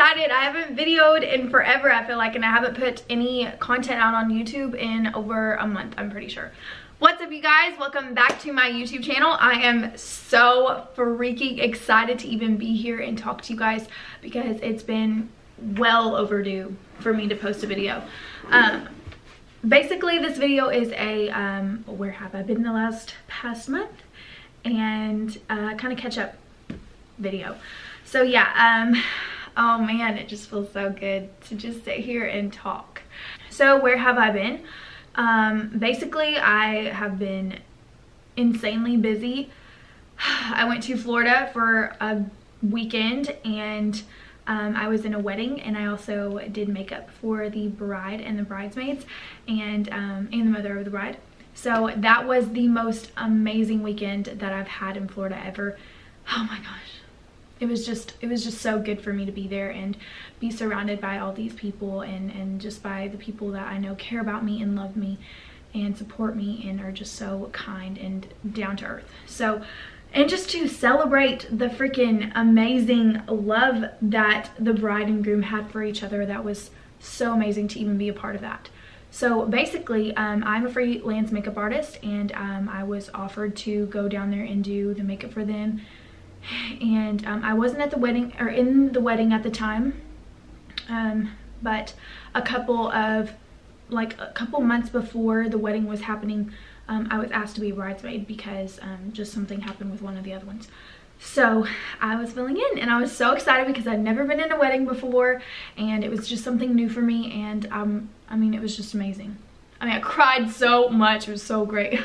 excited. I haven't videoed in forever, I feel like, and I haven't put any content out on YouTube in over a month, I'm pretty sure. What's up, you guys? Welcome back to my YouTube channel. I am so freaking excited to even be here and talk to you guys because it's been well overdue for me to post a video. Basically, this video is a where have I been the past month, and kind of catch up video. So yeah, oh man, it just feels so good to just sit here and talk. So where have I been? Basically, I have been insanely busy. I went to Florida for a weekend, and I was in a wedding, and I also did makeup for the bride and the bridesmaids and the mother of the bride. So that was the most amazing weekend that I've had in Florida ever. Oh my gosh. It was just so good for me to be there and be surrounded by all these people and just by the people that I know care about me and love me and support me and are just so kind and down to earth. So, and just to celebrate the freaking amazing love that the bride and groom had for each other, that was so amazing to even be a part of that. So basically, I'm a freelance makeup artist, and I was offered to go down there and do the makeup for them. And I wasn't at the wedding, or in the wedding at the time, but a couple months before the wedding was happening, I was asked to be a bridesmaid because just something happened with one of the other ones. So I was filling in, and I was so excited because I'd never been in a wedding before, and it was just something new for me. And I mean, it was just amazing. I mean, I cried so much. It was so great.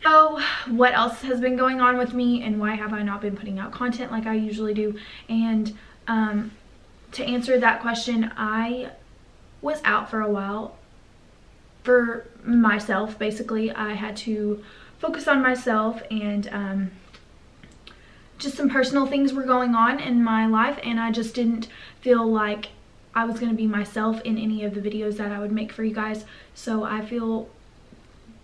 So what else has been going on with me, and why have I not been putting out content like I usually do? And to answer that question, I was out for a while for myself. Basically, I had to focus on myself, and just some personal things were going on in my life, and I just didn't feel like I was going to be myself in any of the videos that I would make for you guys. So I feel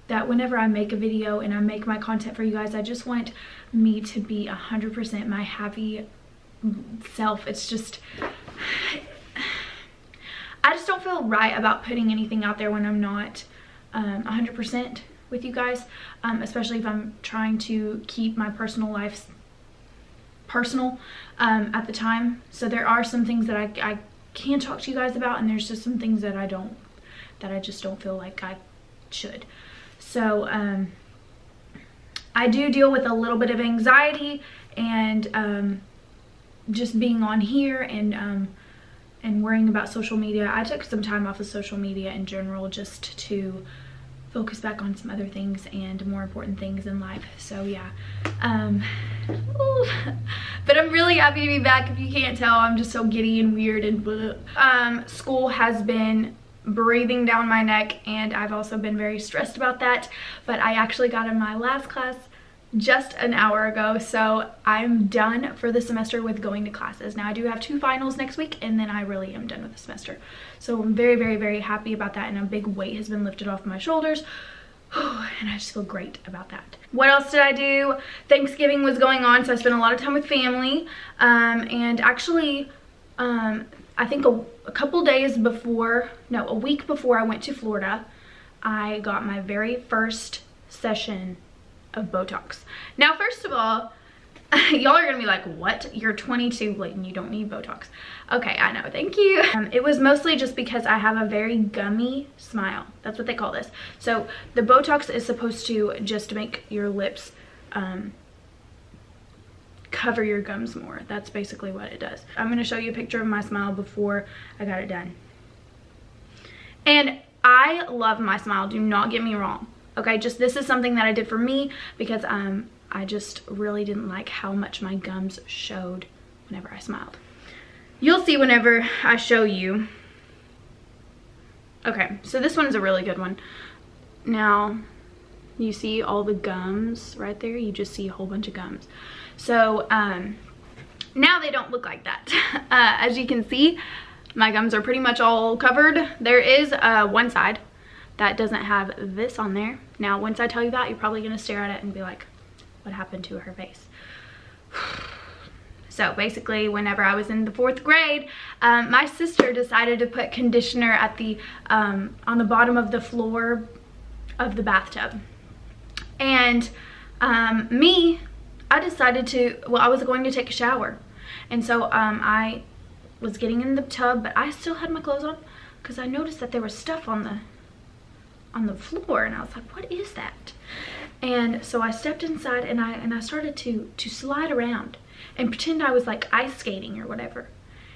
that whenever I make a video and I make my content for you guys, I just want me to be 100% my happy self. It's just, I just don't feel right about putting anything out there when I'm not 100% with you guys, especially if I'm trying to keep my personal life personal at the time. So there are some things that I can talk to you guys about, and there's just some things that I just don't feel like I should. So I do deal with a little bit of anxiety, and just being on here and worrying about social media. I took some time off of social media in general just to focus back on some other things and more important things in life. So yeah, but I'm really happy to be back. If you can't tell, I'm just so giddy and weird and blah. School has been breathing down my neck, and I've also been very stressed about that, but I actually got in my last class just an hour ago, so I'm done for the semester with going to classes. Now I do have 2 finals next week, and then I really am done with the semester. So I'm very, very, very happy about that, and a big weight has been lifted off my shoulders, and I just feel great about that. What else did I do? Thanksgiving was going on, so I spent a lot of time with family, and actually I think a couple days before, no, a week before I went to Florida, I got my very first session of Botox. Now, first of all, y'all are gonna be like, what? You're 22, Layton, you don't need Botox. Okay, I know, thank you. It was mostly just because I have a very gummy smile. That's what they call this. So the Botox is supposed to just make your lips cover your gums more. That's basically what it does. I'm gonna show you a picture of my smile before I got it done. And I love my smile, do not get me wrong. Okay, just this is something that I did for me because I just really didn't like how much my gums showed whenever I smiled. You'll see whenever I show you. Okay, so this one's a really good one. Now, you see all the gums right there? You just see a whole bunch of gums. So now they don't look like that. As you can see, my gums are pretty much all covered. There is one side that doesn't have this on there. Now, once I tell you that, you're probably gonna stare at it and be like, what happened to her face? So basically, whenever I was in the 4th grade, my sister decided to put conditioner at the on the bottom of the floor of the bathtub. And I decided to, well, I was going to take a shower. And so I was getting in the tub, but I still had my clothes on because I noticed that there was stuff on the floor, and I was like, what is that? And so I stepped inside, and I started to slide around and pretend I was like ice skating or whatever.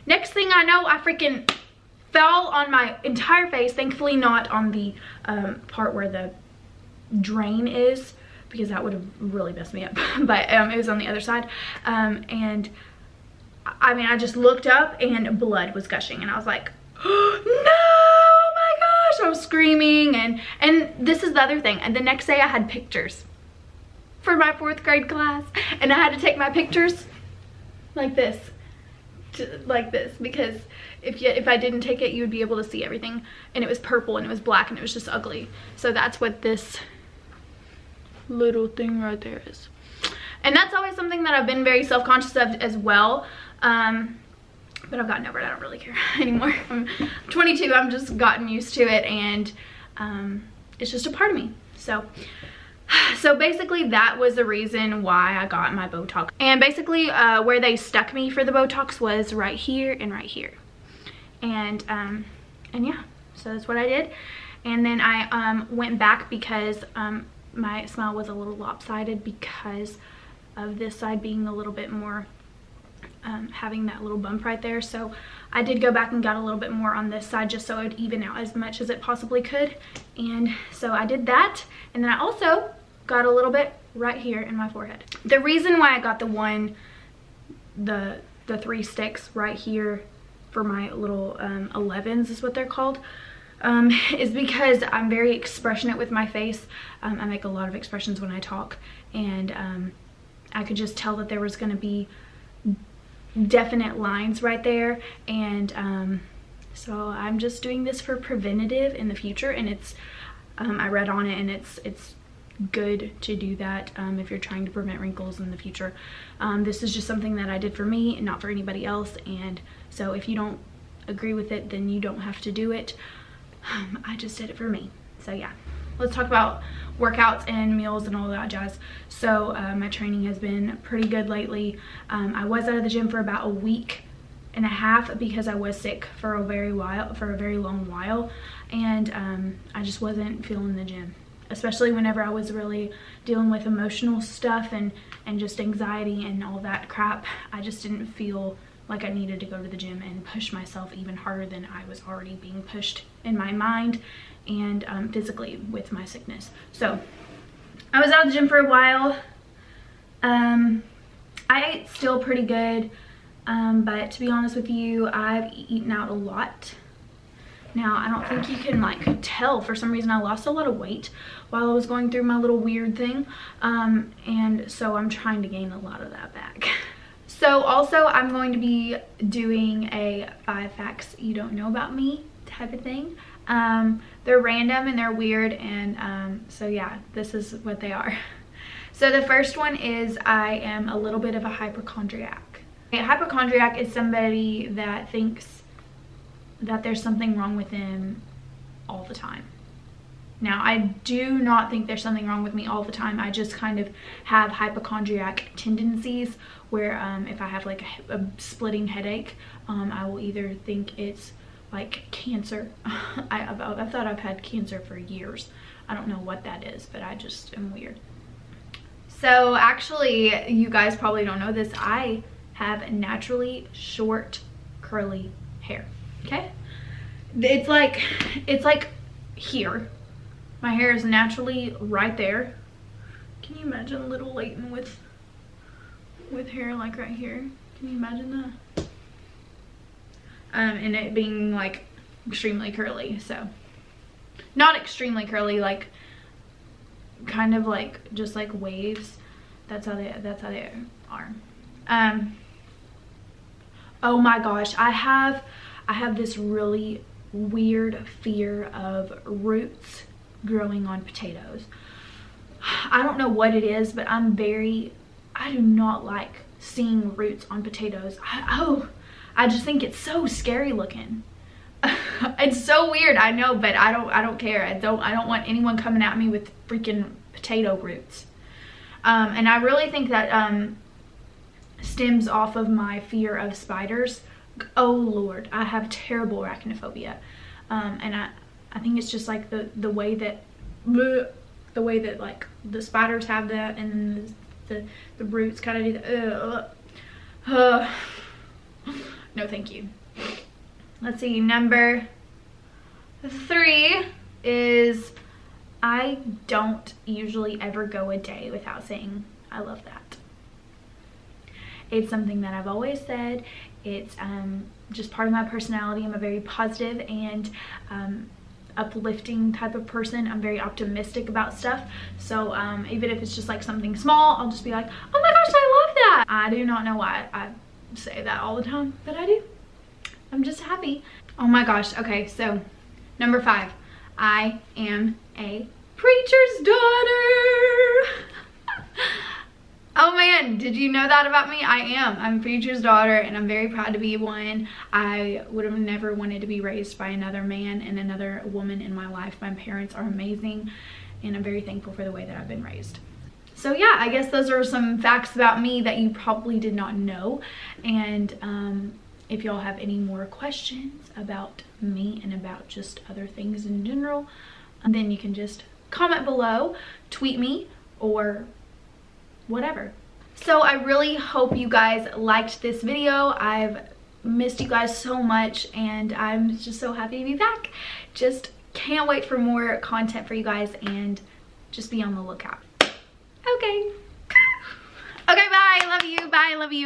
Next thing I know, I freaking fell on my entire face. Thankfully not on the part where the drain is, because that would have really messed me up. But it was on the other side. And I mean, I just looked up and blood was gushing, and I was like, oh, no, my gosh. I was screaming, and this is the other thing. And the next day I had pictures for my 4th grade class, and I had to take my pictures like this, because if I didn't take it, you would be able to see everything. And it was purple, and it was black, and it was just ugly. So that's what this little thing right there is. And that's always something that I've been very self-conscious of as well. But I've gotten over it. I don't really care anymore. I'm 22. I've just gotten used to it, and it's just a part of me. So basically that was the reason why I got my Botox. And basically where they stuck me for the Botox was right here and right here. And yeah, so that's what I did. And then I went back because my smile was a little lopsided because of this side being a little bit more having that little bump right there. So I did go back and got a little bit more on this side just so it would even out as much as it possibly could. And so I did that, and then I also got a little bit right here in my forehead. The reason why I got the 3 sticks right here for my little 11s is what they're called, is because I'm very expressionate with my face. I make a lot of expressions when I talk, and I could just tell that there was going to be definite lines right there. And so I'm just doing this for preventative in the future, and it's I read on it, and it's good to do that if you're trying to prevent wrinkles in the future. This is just something that I did for me and not for anybody else, and so if you don't agree with it, then you don't have to do it. I just did it for me. So yeah, let's talk about workouts and meals and all that jazz. So my training has been pretty good lately. I was out of the gym for about a week and a half because I was sick for a very long while, and I just wasn't feeling the gym, especially whenever I was really dealing with emotional stuff and just anxiety and all that crap. I just didn't feel like I needed to go to the gym and push myself even harder than I was already being pushed in my mind and physically with my sickness. So I was out of the gym for a while. I ate still pretty good, but to be honest with you, I've eaten out a lot. Now, I don't think you can like tell, for some reason I lost a lot of weight while I was going through my little weird thing, and so I'm trying to gain a lot of that back. So also I'm going to be doing a 5 facts you don't know about me type of thing. They're random and they're weird, and so yeah, this is what they are. So the first one is I am a little bit of a hypochondriac. A hypochondriac is somebody that thinks that there's something wrong with them all the time. Now, I do not think there's something wrong with me all the time. I just kind of have hypochondriac tendencies where if I have like a splitting headache, I will either think it's like cancer. I thought I've had cancer for years. I don't know what that is, but I just am weird. So actually, you guys probably don't know this, I have naturally short curly hair. Okay, it's like here. My hair is naturally right there. Can you imagine little Layton with hair like right here? Can you imagine that? And it being like extremely curly. So not extremely curly, like kind of like just like waves. That's how they are. Oh my gosh, I have this really weird fear of roots growing on potatoes. I don't know what it is, but I do not like seeing roots on potatoes. I just think it's so scary looking. It's so weird, I know, but I don't care. I don't want anyone coming at me with freaking potato roots. And I really think that stems off of my fear of spiders. Oh Lord, I have terrible arachnophobia. And I think it's just like the way that like the spiders have that, and then the roots kind of do that. No thank you. Let's see, number 3 is I don't usually ever go a day without saying I love that. It's something that I've always said. It's just part of my personality. I'm a very positive and uplifting type of person. I'm very optimistic about stuff. So even if it's just like something small, I'll just be like, oh my gosh, I love that. I do not know why I say that all the time, but I do. I'm just happy. Oh my gosh. Okay, so number 5, I am a preacher's daughter. Oh man, did you know that about me? I am. I'm a preacher's daughter, and I'm very proud to be one. I would have never wanted to be raised by another man and another woman in my life. My parents are amazing, and I'm very thankful for the way that I've been raised. So yeah, I guess those are some facts about me that you probably did not know. And if y'all have any more questions about me and about just other things in general, then you can just comment below, tweet me, or whatever. So I really hope you guys liked this video. I've missed you guys so much, and I'm just so happy to be back. Just can't wait for more content for you guys, and just be on the lookout. Okay. Okay, bye. Love you. Bye. Love you.